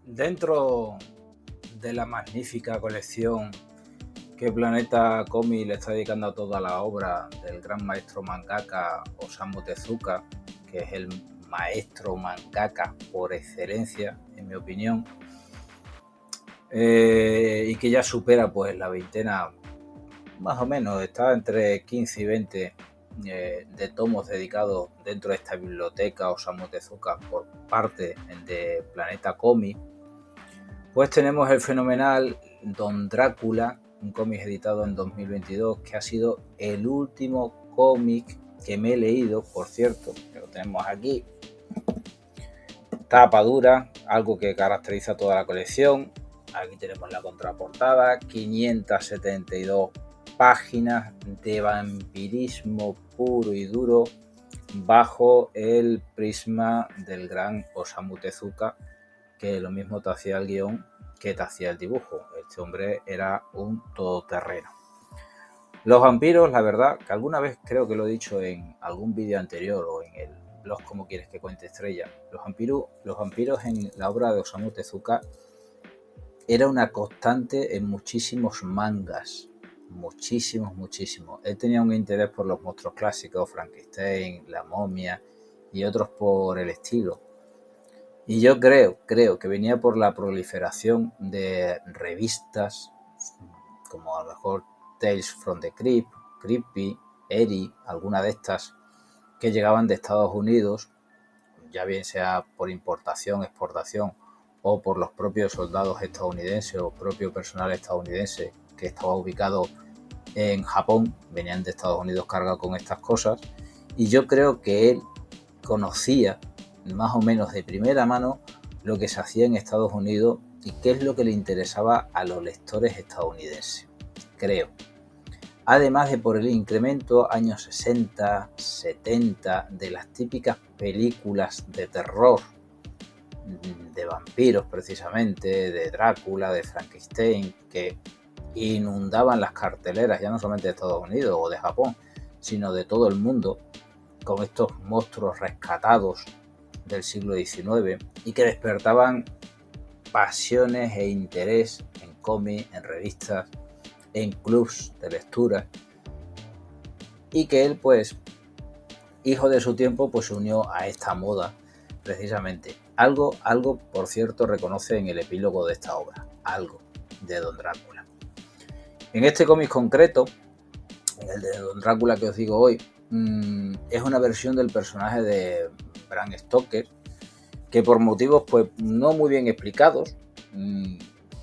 Dentro de la magnífica colección que Planeta Comics le está dedicando a toda la obra del gran maestro mangaka Osamu Tezuka, que es el maestro mangaka por excelencia, en mi opinión, y que ya supera pues la veintena, más o menos, está entre 15 y 20 de tomos dedicados dentro de esta biblioteca Osamu Tezuka por parte de Planeta Comics. Pues tenemos el fenomenal Don Drácula, un cómic editado en 2022, que ha sido el último cómic que me he leído, por cierto, que lo tenemos aquí. Tapa dura, algo que caracteriza toda la colección. Aquí tenemos la contraportada, 572 páginas de vampirismo puro y duro bajo el prisma del gran Osamu Tezuka, que lo mismo te hacía el guión que te hacía el dibujo. Este hombre era un todoterreno. Los vampiros, la verdad, que alguna vez creo que lo he dicho en algún vídeo anterior o en el blog Como quieres que cuente estrella, los vampiros en la obra de Osamu Tezuka era una constante en muchísimos mangas. Muchísimos. Él tenía un interés por los monstruos clásicos, Frankenstein, la momia y otros por el estilo. Y yo creo que venía por la proliferación de revistas como a lo mejor Tales from the Crypt, Creepy, Eri, alguna de estas que llegaban de Estados Unidos, ya bien sea por importación, exportación o por los propios soldados estadounidenses o propio personal estadounidense que estaba ubicado en Japón, venían de Estados Unidos cargados con estas cosas, y yo creo que él conocía más o menos de primera mano lo que se hacía en Estados Unidos y qué es lo que le interesaba a los lectores estadounidenses, creo. Además de por el incremento años 60, 70 de las típicas películas de terror, de vampiros precisamente, de Drácula, de Frankenstein, que inundaban las carteleras ya no solamente de Estados Unidos o de Japón, sino de todo el mundo, con estos monstruos rescatados del siglo XIX y que despertaban pasiones e interés en cómics, en revistas, en clubs de lectura, y que él, pues, hijo de su tiempo, pues se unió a esta moda precisamente. Algo, por cierto, reconoce en el epílogo de esta obra, algo de Don Drácula. En este cómic concreto, en el de Don Drácula que os digo hoy, es una versión del personaje de Bram Stoker, que por motivos pues no muy bien explicados,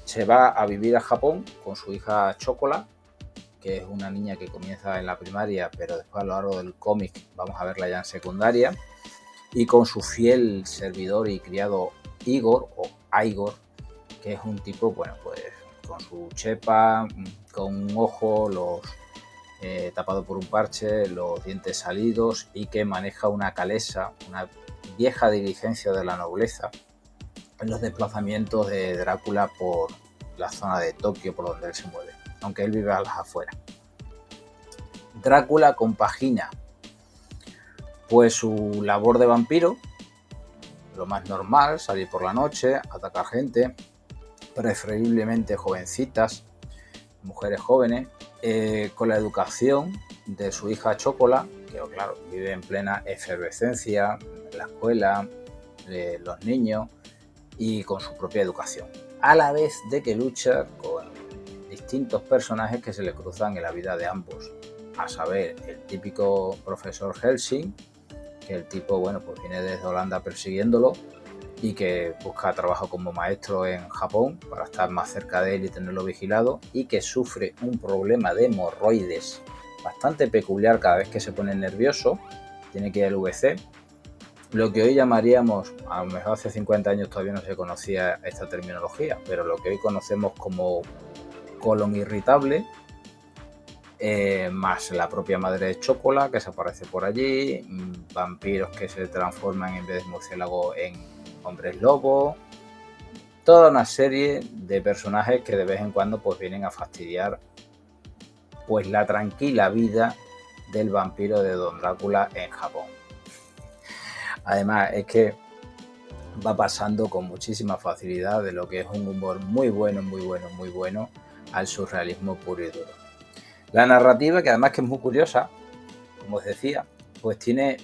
se va a vivir a Japón con su hija Chocola, que es una niña que comienza en la primaria, pero después a lo largo del cómic vamos a verla ya en secundaria, y con su fiel servidor y criado Igor, o Igor, que es un tipo, bueno, pues con su chepa, con un ojo tapado por un parche, los dientes salidos, y que maneja una calesa, una vieja diligencia de la nobleza, en los desplazamientos de Drácula por la zona de Tokio por donde él se mueve, aunque él vive a las afueras. Drácula compagina pues su labor de vampiro, lo más normal, salir por la noche, atacar gente, preferiblemente jovencitas, mujeres jóvenes, con la educación de su hija Chocola, que claro, vive en plena efervescencia, la escuela, los niños, y con su propia educación, a la vez de que lucha con distintos personajes que se le cruzan en la vida de ambos, a saber, el típico profesor Helsing, que el tipo, bueno, pues viene desde Holanda persiguiéndolo y que busca trabajo como maestro en Japón para estar más cerca de él y tenerlo vigilado, y que sufre un problema de hemorroides bastante peculiar cada vez que se pone nervioso, tiene que ir al VC. Lo que hoy llamaríamos, a lo mejor hace 50 años todavía no se conocía esta terminología, pero lo que hoy conocemos como colon irritable, más la propia madre de Chocola que se aparece por allí, vampiros que se transforman en vez de murciélago en hombres lobo, toda una serie de personajes que de vez en cuando pues vienen a fastidiar pues la tranquila vida del vampiro de Don Drácula en Japón. Además es que va pasando con muchísima facilidad de lo que es un humor muy bueno, al surrealismo puro y duro. La narrativa, que además que es muy curiosa, como os decía, pues tiene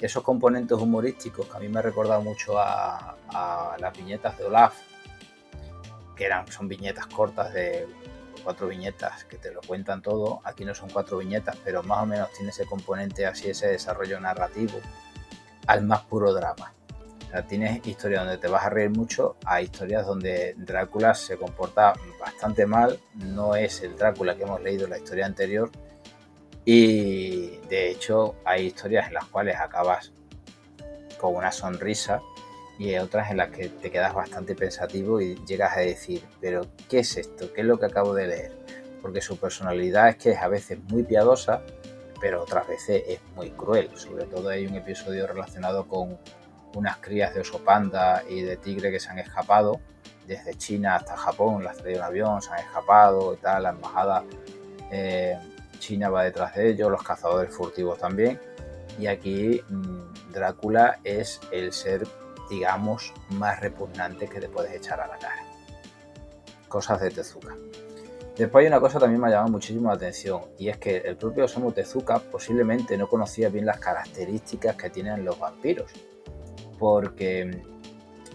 esos componentes humorísticos que a mí me ha recordado mucho a las viñetas de Olaf, que son viñetas cortas de 4 viñetas que te lo cuentan todo. Aquí no son 4 viñetas, pero más o menos tiene ese componente así, ese desarrollo narrativo al más puro drama. O sea, tienes historias donde te vas a reír mucho, a historias donde Drácula se comporta bastante mal, no es el Drácula que hemos leído en la historia anterior, y de hecho hay historias en las cuales acabas con una sonrisa y hay otras en las que te quedas bastante pensativo y llegas a decir, pero ¿qué es esto? ¿Qué es lo que acabo de leer? Porque su personalidad es que es a veces muy piadosa, pero otras veces es muy cruel. Sobre todo hay un episodio relacionado con unas crías de oso panda y de tigre que se han escapado desde China hasta Japón, las traído en avión, se han escapado y tal, la embajada China va detrás de ellos, los cazadores furtivos también, y aquí Drácula es el ser, digamos, más repugnante que te puedes echar a la cara. Cosas de Tezuka. Después hay una cosa que también me ha llamado muchísimo la atención, y es que el propio Osamu Tezuka posiblemente no conocía bien las características que tienen los vampiros, porque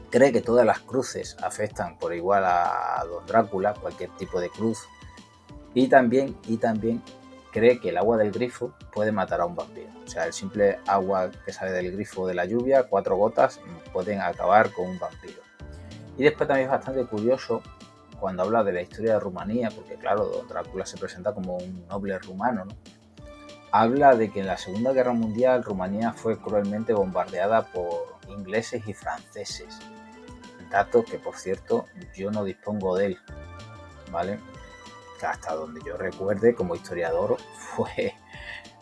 cree que todas las cruces afectan por igual a Don Drácula, cualquier tipo de cruz, y también cree que el agua del grifo puede matar a un vampiro. O sea, el simple agua que sale del grifo de la lluvia, 4 gotas, pueden acabar con un vampiro. Y después también es bastante curioso cuando habla de la historia de Rumanía, porque claro, Don Drácula se presenta como un noble rumano, ¿no? Habla de que en la Segunda Guerra Mundial Rumanía fue cruelmente bombardeada por ingleses y franceses. Dato que, por cierto, yo no dispongo de él, ¿vale? Que hasta donde yo recuerde, como historiador,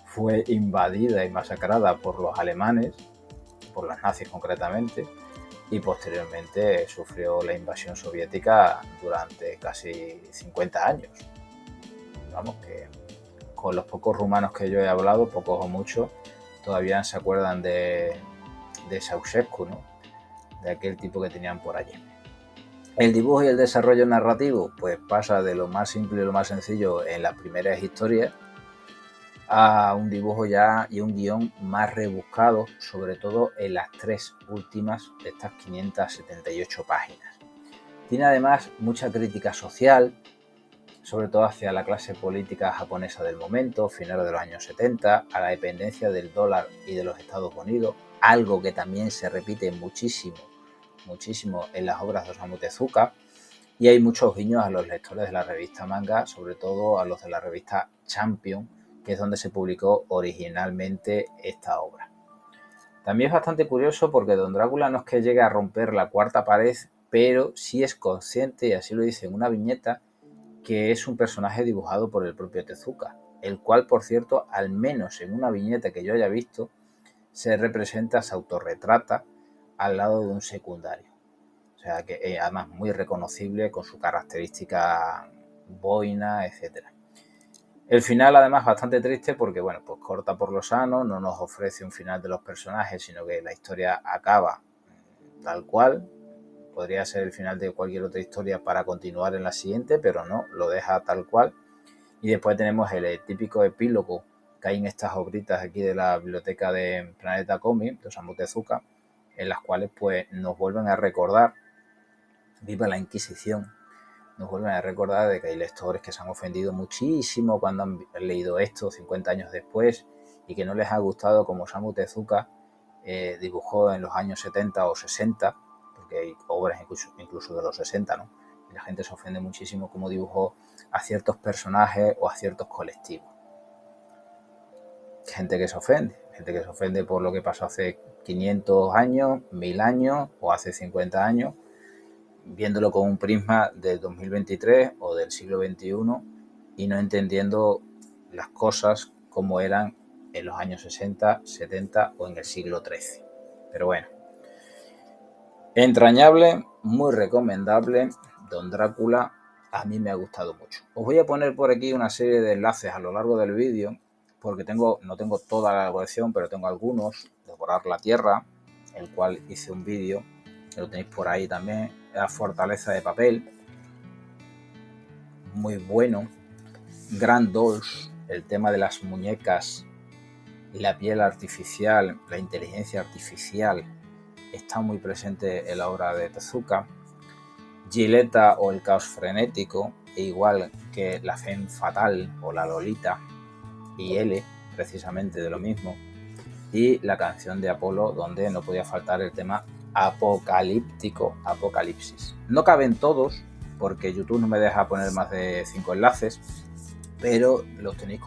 fue invadida y masacrada por los alemanes, por los nazis concretamente, y posteriormente sufrió la invasión soviética durante casi 50 años. Vamos, que con los pocos rumanos que yo he hablado, pocos o muchos, todavía se acuerdan de Ceausescu, ¿no? De aquel tipo que tenían por allí. El dibujo y el desarrollo narrativo pues pasa de lo más simple y lo más sencillo en las primeras historias a un dibujo ya y un guión más rebuscado, sobre todo en las 3 últimas de estas 578 páginas. Tiene además mucha crítica social, sobre todo hacia la clase política japonesa del momento, finales de los años 70, a la dependencia del dólar y de los Estados Unidos, algo que también se repite muchísimo en las obras de Osamu Tezuka, y hay muchos guiños a los lectores de la revista manga, sobre todo a los de la revista Champion, que es donde se publicó originalmente esta obra. También es bastante curioso porque Don Drácula no es que llegue a romper la cuarta pared, pero sí es consciente, y así lo dice en una viñeta, que es un personaje dibujado por el propio Tezuka, el cual, por cierto, al menos en una viñeta que yo haya visto, se representa, se autorretrata al lado de un secundario. O sea que además muy reconocible con su característica boina, etc. El final además bastante triste porque bueno, pues corta por lo sano, no nos ofrece un final de los personajes, sino que la historia acaba tal cual. Podría ser el final de cualquier otra historia para continuar en la siguiente, pero no, lo deja tal cual. Y después tenemos el típico epílogo que hay en estas obritas aquí de la biblioteca de Planeta Comic, de Osamu Tezuka, en las cuales pues nos vuelven a recordar, viva la Inquisición, nos vuelven a recordar de que hay lectores que se han ofendido muchísimo cuando han leído esto 50 años después y que no les ha gustado como Osamu Tezuka dibujó en los años 70 o 60, porque hay obras incluso de los 60, ¿no? Y la gente se ofende muchísimo cómo dibujó a ciertos personajes o a ciertos colectivos. Gente que se ofende por lo que pasó hace 500 años, 1000 años o hace 50 años, viéndolo con un prisma del 2023 o del siglo XXI y no entendiendo las cosas como eran en los años 60, 70 o en el siglo XIII. Pero bueno, entrañable, muy recomendable, Don Drácula, a mí me ha gustado mucho. Os voy a poner por aquí una serie de enlaces a lo largo del vídeo, porque no tengo toda la colección, pero tengo algunos. Devorar la Tierra, el cual hice un vídeo lo tenéis por ahí también. La Fortaleza de papel, muy bueno. Grand Dolls, el tema de las muñecas, la piel artificial, la inteligencia artificial, está muy presente en la obra de Tezuka. Giletta o el caos frenético, e igual que la Femme Fatal o la Lolita, y L, precisamente de lo mismo. Y la canción de Apolo, donde no podía faltar el tema apocalíptico, Apocalipsis. No caben todos, porque YouTube no me deja poner más de 5 enlaces, pero los tenéis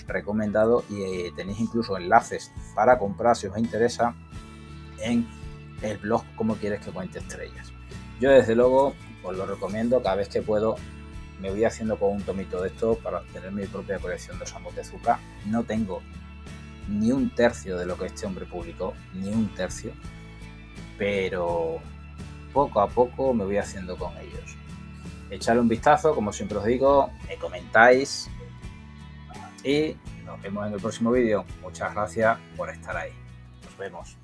recomendado y tenéis incluso enlaces para comprar si os interesa en el blog Cómo quieres que cuente estrellas. Yo desde luego os lo recomiendo, cada vez que puedo me voy haciendo con un tomito de esto para tener mi propia colección de Osamu Tezuka. No tengo ni un tercio de lo que este hombre publicó, ni un tercio, pero poco a poco me voy haciendo con ellos. Echadle un vistazo, como siempre os digo, me comentáis y nos vemos en el próximo vídeo. Muchas gracias por estar ahí. Nos vemos.